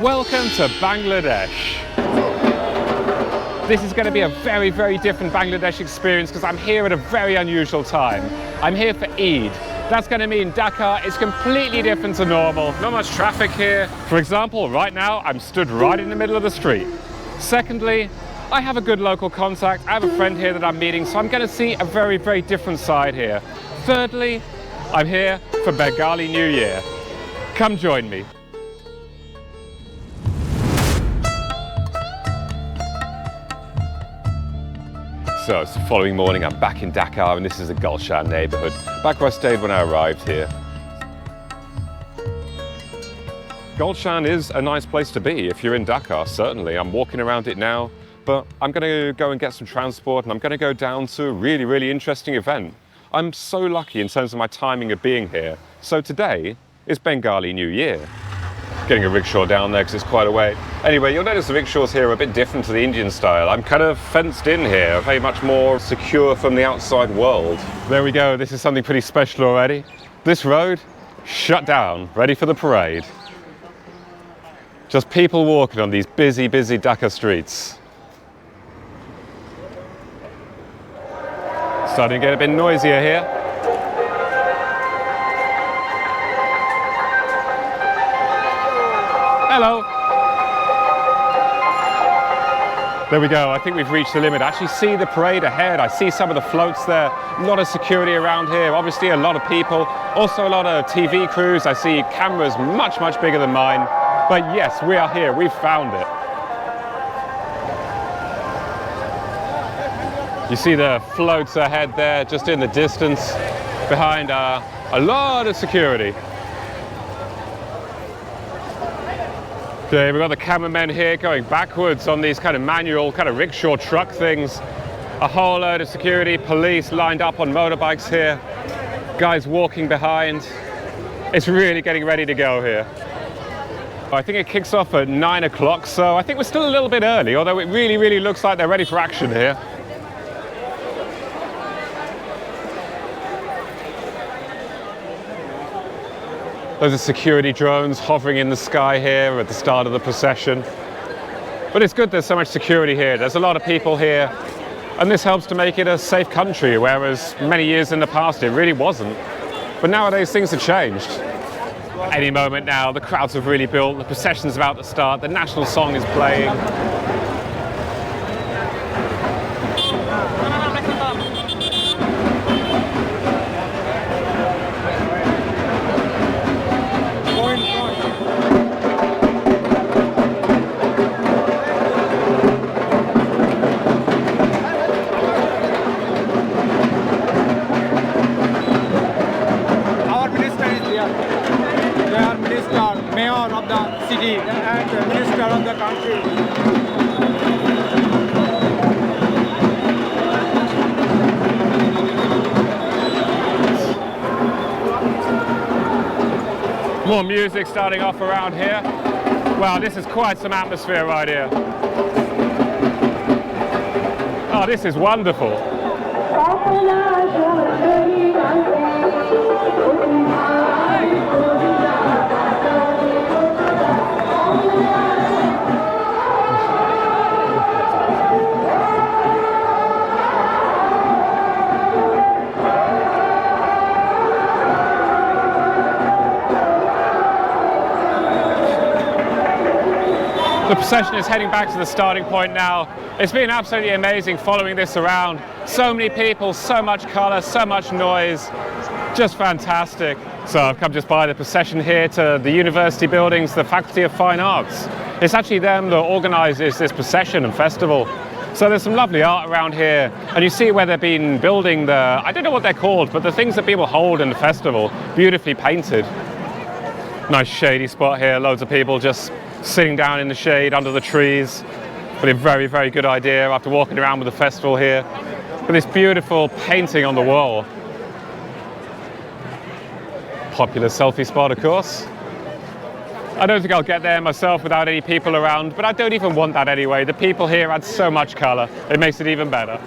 Welcome to Bangladesh. This is going to be a very, very different Bangladesh experience because I'm here at a very unusual time. I'm here for Eid. That's going to mean Dhaka is completely different to normal. Not much traffic here. For example, right now I'm stood right in the middle of the street. Secondly, I have a good local contact. I have a friend here that I'm meeting, so I'm going to see a very, very different side here. Thirdly, I'm here for Bengali New Year. Come join me. So it's the following morning, I'm back in Dhaka and this is the Gulshan neighbourhood, back where I stayed when I arrived here. Gulshan is a nice place to be if you're in Dhaka, certainly. I'm walking around it now, but I'm going to go and get some transport and I'm going to go down to a really, really interesting event. I'm so lucky in terms of my timing of being here. So today is Bengali New Year. Getting a rickshaw down there because it's quite a way. Anyway, you'll notice the rickshaws here are a bit different to the Indian style. I'm kind of fenced in here, very much more secure from the outside world. There we go, this is something pretty special already. This road, shut down, ready for the parade. Just people walking on these busy, busy Dhaka streets. Starting to get a bit noisier here. Hello. There we go, I think we've reached the limit. I actually see the parade ahead. I see some of the floats there. A lot of security around here. Obviously a lot of people. Also a lot of TV crews. I see cameras much, much bigger than mine. But yes, we are here. We've found it. You see the floats ahead there, just in the distance. Behind a lot of security. Okay, we've got the cameramen here going backwards on these kind of manual, kind of rickshaw truck things. A whole load of security, police lined up on motorbikes here. Guys walking behind. It's really getting ready to go here. I think it kicks off at 9 o'clock, so I think we're still a little bit early, although it really, really looks like they're ready for action here. Those are security drones hovering in the sky here at the start of the procession. But it's good there's so much security here. There's a lot of people here. And this helps to make it a safe country, whereas many years in the past it really wasn't. But nowadays things have changed. Any moment now, the crowds have really built, the procession's about to start, the national song is playing. Mayor of the city and the minister of the country. More music starting off around here. Wow, this is quite some atmosphere right here. Oh, this is wonderful. The procession is heading back to the starting point now. It's been absolutely amazing following this around. So many people, so much colour, so much noise. Just fantastic. So I've come just by the procession here to the university buildings, the Faculty of Fine Arts. It's actually them that organises this procession and festival. So there's some lovely art around here. And you see where they've been building the, I don't know what they're called, but the things that people hold in the festival, beautifully painted. Nice shady spot here, loads of people just sitting down in the shade under the trees. But a very, very good idea after walking around with the festival here. With this beautiful painting on the wall. Popular selfie spot, of course. I don't think I'll get there myself without any people around, but I don't even want that anyway. The people here add so much colour, it makes it even better.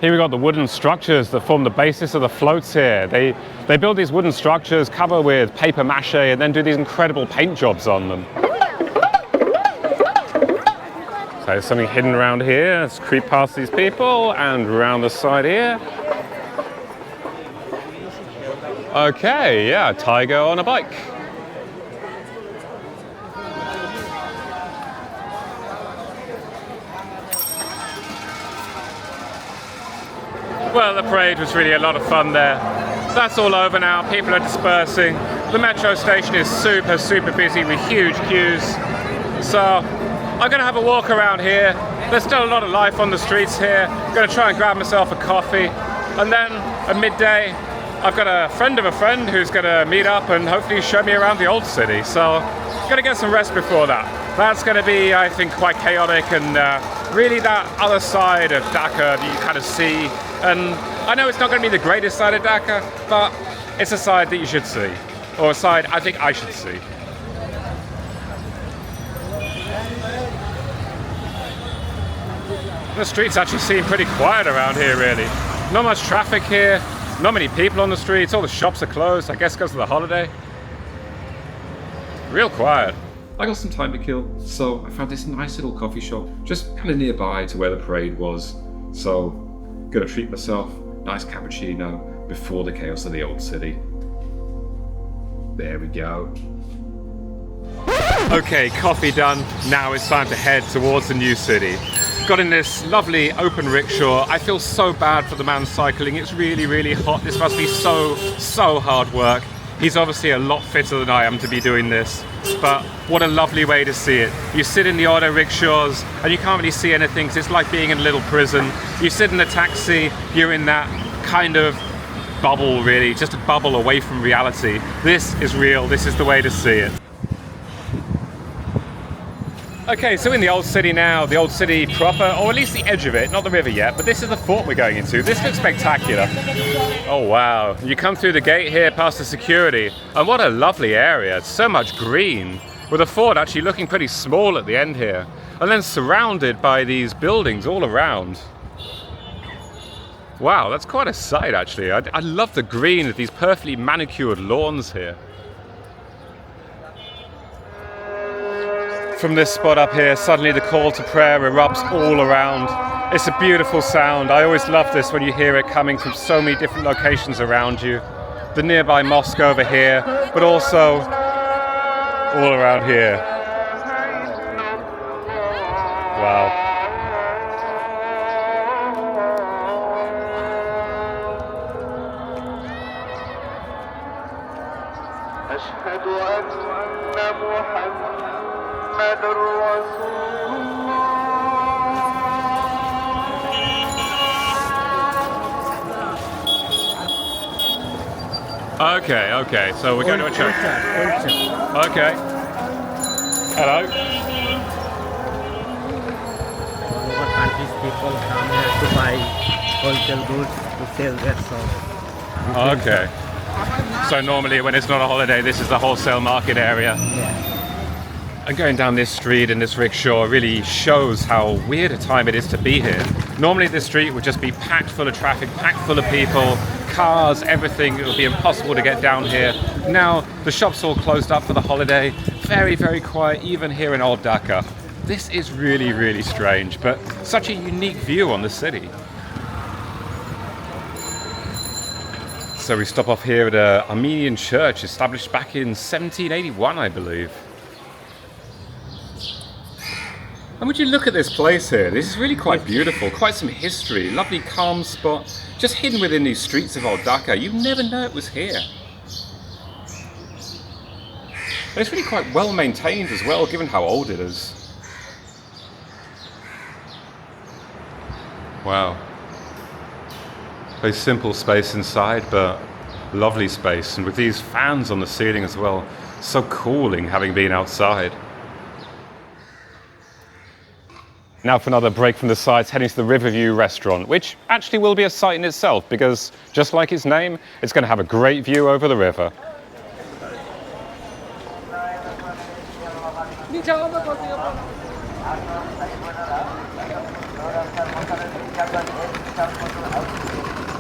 Here we've got the wooden structures that form the basis of the floats here. They build these wooden structures, cover with paper mache, and then do these incredible paint jobs on them. So there's something hidden around here. Let's creep past these people and around the side here. Okay, yeah, tiger on a bike. Well, the parade was really a lot of fun there. That's all over now, people are dispersing. The metro station is super, super busy with huge queues. So I'm gonna have a walk around here. There's still a lot of life on the streets here. I'm gonna try and grab myself a coffee. And then at midday, I've got a friend of a friend who's gonna meet up and hopefully show me around the old city. So I'm gonna get some rest before that. That's gonna be, I think, quite chaotic and really that other side of Dhaka that you kind of see. And I know it's not going to be the greatest side of Dhaka, but it's a side that you should see. Or a side I think I should see. The streets actually seem pretty quiet around here, really. Not much traffic here, not many people on the streets, all the shops are closed, I guess because of the holiday. Real quiet. I got some time to kill, so I found this nice little coffee shop just kind of nearby to where the parade was. So, gonna treat myself, nice cappuccino before the chaos of the old city. There we go. Okay, coffee done. Now it's time to head towards the new city. Got in this lovely open rickshaw. I feel so bad for the man cycling. It's really, really hot. This must be so, so hard work. He's obviously a lot fitter than I am to be doing this, but what a lovely way to see it. You sit in the auto rickshaws and you can't really see anything because it's like being in a little prison. You sit in a taxi, you're in that kind of bubble really, just a bubble away from reality. This is real, this is the way to see it. Okay, so in the old city now, the old city proper, or at least the edge of it, not the river yet, but this is the fort we're going into. This looks spectacular. Oh wow, you come through the gate here past the security, and what a lovely area. It's so much green, with the fort actually looking pretty small at the end here, and then surrounded by these buildings all around. Wow, that's quite a sight actually. I love the green of these perfectly manicured lawns here. From this spot up here, suddenly the call to prayer erupts all around. It's a beautiful sound. I always love this when you hear it coming from so many different locations around you. The nearby mosque over here, but also all around here. Wow. Okay, so we're going to a church. Okay. Hello. All over countries, people come here to buy wholesale goods to sell their stuff. Okay. So normally when it's not a holiday, this is the wholesale market area. Yeah. And going down this street in this rickshaw really shows how weird a time it is to be here. Normally this street would just be packed full of traffic, packed full of people, cars, everything. It would be impossible to get down here. Now the shops all closed up for the holiday. Very, very quiet, even here in Old Dhaka. This is really, really strange, but such a unique view on the city. So we stop off here at an Armenian church established back in 1781, I believe. And would you look at this place here? This is really quite beautiful, quite some history, lovely calm spot, just hidden within these streets of Old Dhaka. You'd never know it was here. And it's really quite well maintained as well, given how old it is. Wow. Very simple space inside, but lovely space. And with these fans on the ceiling as well, so cooling having been outside. Now for another break from the sights, heading to the Riverview restaurant, which actually will be a sight in itself because, just like its name, it's going to have a great view over the river.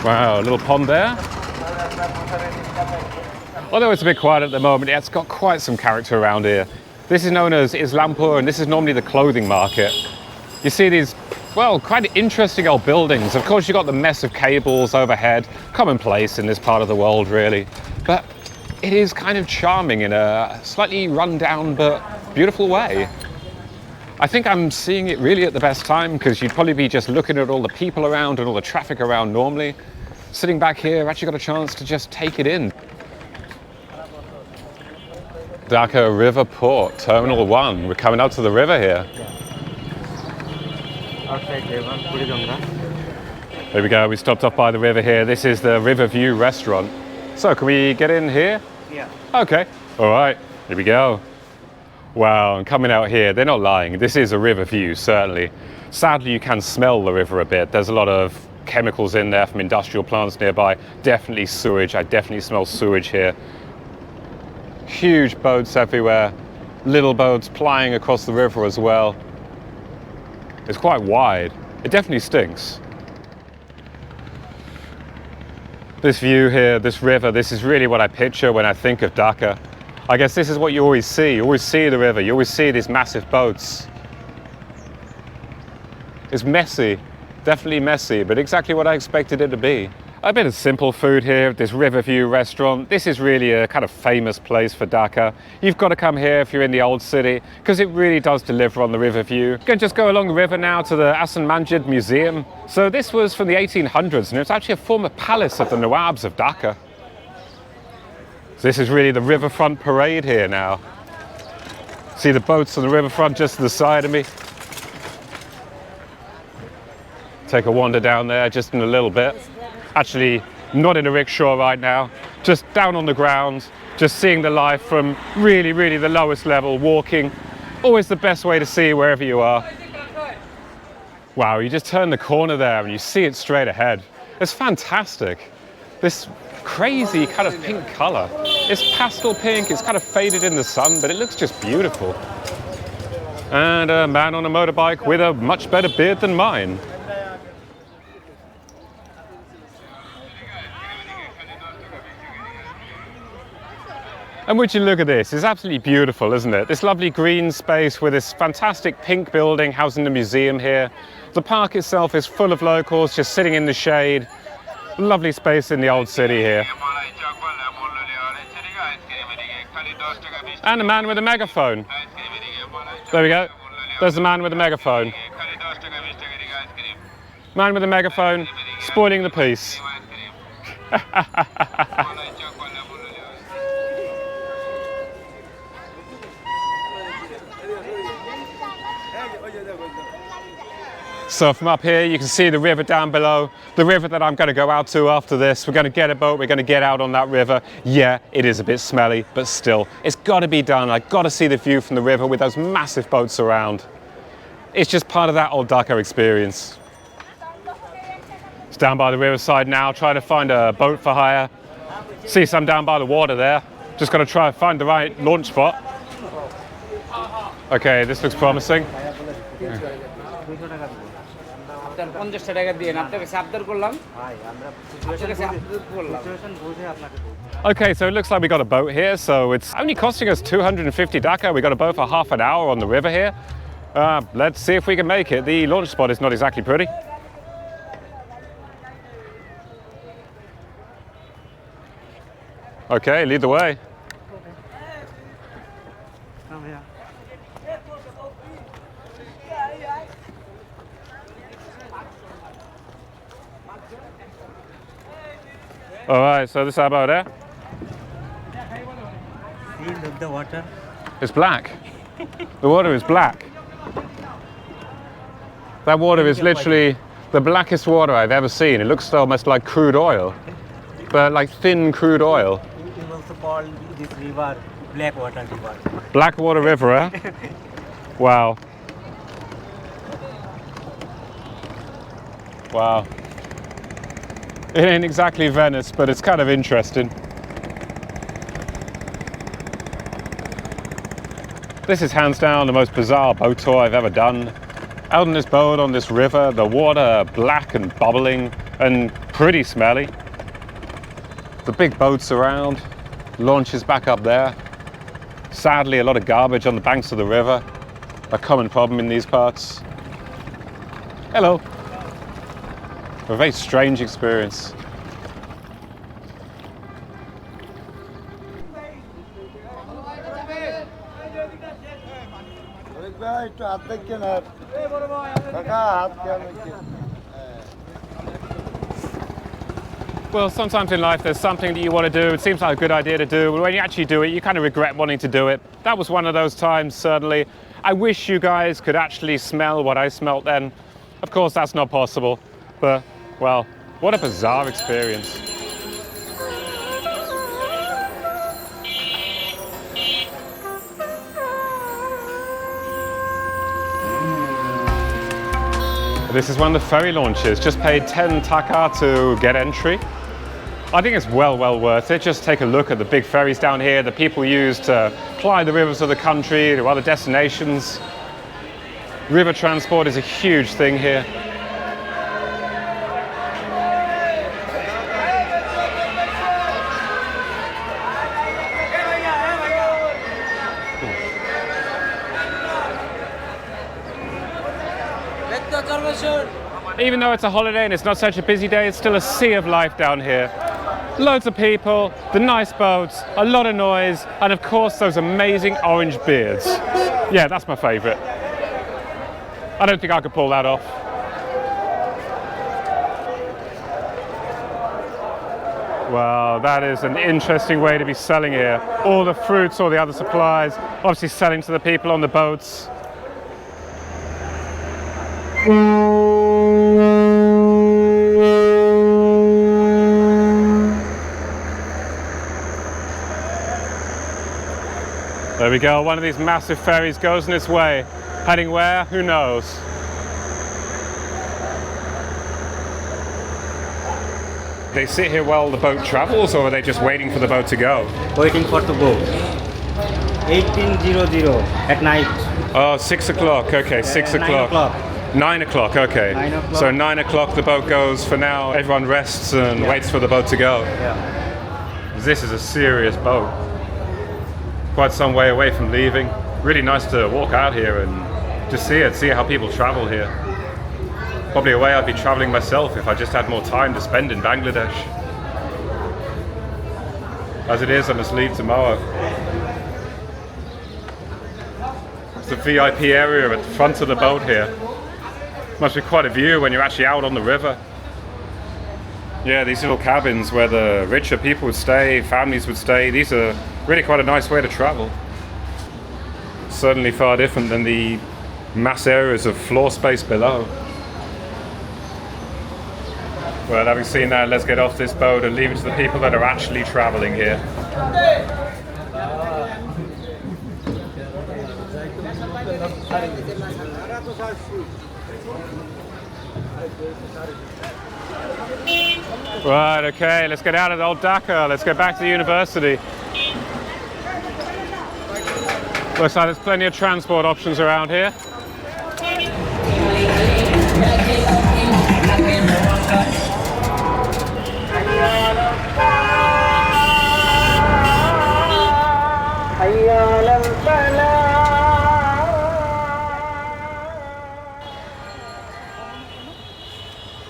Wow, a little pond there. Although it's a bit quiet at the moment, it's got quite some character around here. This is known as Islampur, and this is normally the clothing market. You see these, well, quite interesting old buildings. Of course, you've got the mess of cables overhead, commonplace in this part of the world, really. But it is kind of charming in a slightly run-down but beautiful way. I think I'm seeing it really at the best time, because you'd probably be just looking at all the people around and all the traffic around normally. Sitting back here, I've actually got a chance to just take it in. Dhaka River Port, Terminal 1. We're coming out to the river here. Outside river, There we go, we stopped off by the river here. This is the Riverview restaurant. So can we get in here? Yeah. Okay, all right, here we go. Wow, and coming out here, they're not lying. This is a river view, certainly. Sadly, you can smell the river a bit. There's a lot of chemicals in there from industrial plants nearby. Definitely sewage. I definitely smell sewage here. Huge boats everywhere. Little boats plying across the river as well. It's quite wide. It definitely stinks. This view here, this river, this is really what I picture when I think of Dhaka. I guess this is what you always see. You always see the river. You always see these massive boats. It's messy, definitely messy, but exactly what I expected it to be. A bit of simple food here at this Riverview restaurant. This is really a kind of famous place for Dhaka. You've got to come here if you're in the old city, because it really does deliver on the Riverview. You can just go along the river now to the Ahsan Manzil Museum. So this was from the 1800s, and it's actually a former palace of the Nawabs of Dhaka. So this is really the Riverfront parade here now. See the boats on the riverfront just to the side of me. Take a wander down there just in a little bit. Actually, not in a rickshaw right now, just down on the ground, just seeing the life from really, really the lowest level, walking. Always the best way to see wherever you are. Wow, you just turn the corner there and you see it straight ahead. It's fantastic. This crazy kind of pink color. It's pastel pink, it's kind of faded in the sun, but it looks just beautiful. And a man on a motorbike with a much better beard than mine. And would you look at this? It's absolutely beautiful, isn't it? This lovely green space with this fantastic pink building housing the museum here. The park itself is full of locals just sitting in the shade. Lovely space in the old city here. And a man with a megaphone. There we go. There's the man with the megaphone. Man with a megaphone, spoiling the peace. So from up here, you can see the river down below, the river that I'm going to go out to after this. We're going to get a boat, we're going to get out on that river. Yeah, it is a bit smelly, but still, it's got to be done. I've got to see the view from the river with those massive boats around. It's just part of that Old Dhaka experience. It's down by the riverside now, trying to find a boat for hire. See some down by the water there. Just got to try and find the right launch spot. Okay, this looks promising. Okay, so it looks like we got a boat here, so it's only costing us 250 Dhaka. We got a boat for half an hour on the river here. Let's see if we can make it. The launch spot is not exactly pretty. Okay, lead the way. All right, so this is about there. See, look the water. It's black. The water is black. That water is literally the blackest water I've ever seen. It looks almost like crude oil, but like thin crude oil. We also call this river Blackwater River. Blackwater River, eh? Wow. Wow. It ain't exactly Venice, but it's kind of interesting. This is hands down the most bizarre boat tour I've ever done. Out on this boat on this river, the water black and bubbling and pretty smelly. The big boats around, launches back up there. Sadly, a lot of garbage on the banks of the river, a common problem in these parts. Hello. A very strange experience. Well, sometimes in life there's something that you want to do, it seems like a good idea to do, but when you actually do it, you kind of regret wanting to do it. That was one of those times, certainly. I wish you guys could actually smell what I smelt then. Of course, that's not possible, but, well, what a bizarre experience. This is one of the ferry launches. Just paid 10 taka to get entry. I think it's well worth it. Just take a look at the big ferries down here that people use to ply the rivers of the country to other destinations. River transport is a huge thing here. Even though it's a holiday and it's not such a busy day, it's still a sea of life down here. Loads of people, the nice boats, a lot of noise, and of course those amazing orange beards. Yeah, that's my favourite. I don't think I could pull that off. Wow, that is an interesting way to be selling here. All the fruits, all the other supplies, obviously selling to the people on the boats. There we go, one of these massive ferries goes in its way. Heading where? Who knows? They sit here while the boat travels, or are they just waiting for the boat to go? Waiting for the boat. 18:00 at night. Oh, 6 o'clock, okay, 6 o'clock. 9 o'clock, okay. 9 o'clock. So 9 o'clock the boat goes for now. Everyone rests and waits for the boat to go. Yeah. This is a serious boat. Quite some way away from leaving. Really nice to walk out here and just see how people travel here. Probably a way I'd be traveling myself if I just had more time to spend in Bangladesh. As it is, I must leave tomorrow. It's the VIP area at the front of the boat here. Must be quite a view when you're actually out on the river. Yeah, these little cabins where the richer people would stay, families would stay, these are really quite a nice way to travel. Certainly far different than the mass areas of floor space below. Well, having seen that, let's get off this boat and leave it to the people that are actually traveling here. Right, okay, let's get out of Old Dhaka, let's get back to the university. Looks like there's plenty of transport options around here.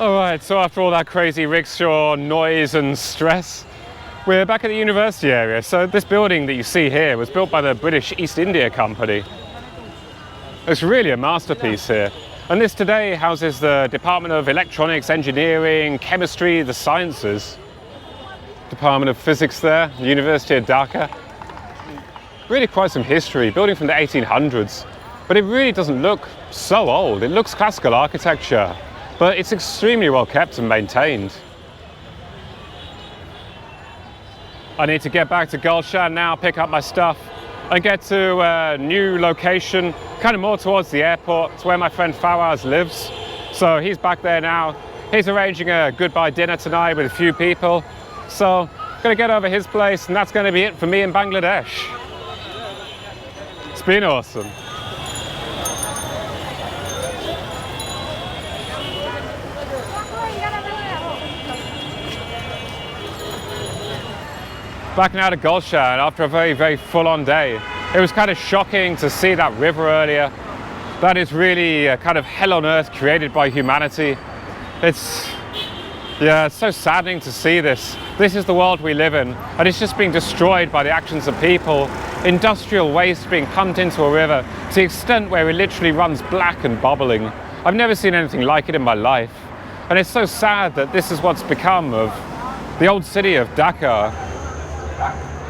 Alright, so after all that crazy rickshaw noise and stress, we're back at the university area. So this building that you see here was built by the British East India Company. It's really a masterpiece here. And this today houses the Department of Electronics, Engineering, Chemistry, the Sciences. Department of Physics there, the University of Dhaka. Really quite some history, building from the 1800s. But it really doesn't look so old. It looks classical architecture, but it's extremely well kept and maintained. I need to get back to Gulshan now, pick up my stuff and get to a new location, kind of more towards the airport. It's where my friend Fawaz lives. So he's back there now. He's arranging a goodbye dinner tonight with a few people. So I'm gonna get over his place and that's gonna be it for me in Bangladesh. It's been awesome. Back now to Gulshan after a very full-on day. It was kind of shocking to see that river earlier. That is really a kind of hell on earth created by humanity. It's so saddening to see this. This is the world we live in, and it's just being destroyed by the actions of people. Industrial waste being pumped into a river to the extent where it literally runs black and bubbling. I've never seen anything like it in my life. And it's so sad that this is what's become of the old city of Dhaka.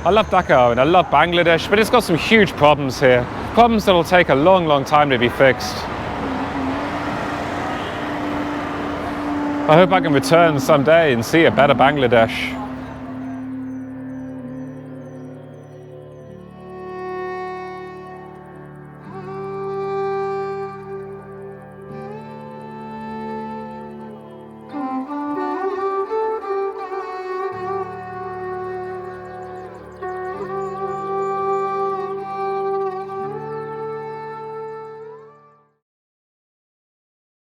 I love Dhaka and I love Bangladesh, but it's got some huge problems here. Problems that will take a long, long time to be fixed. I hope I can return someday and see a better Bangladesh.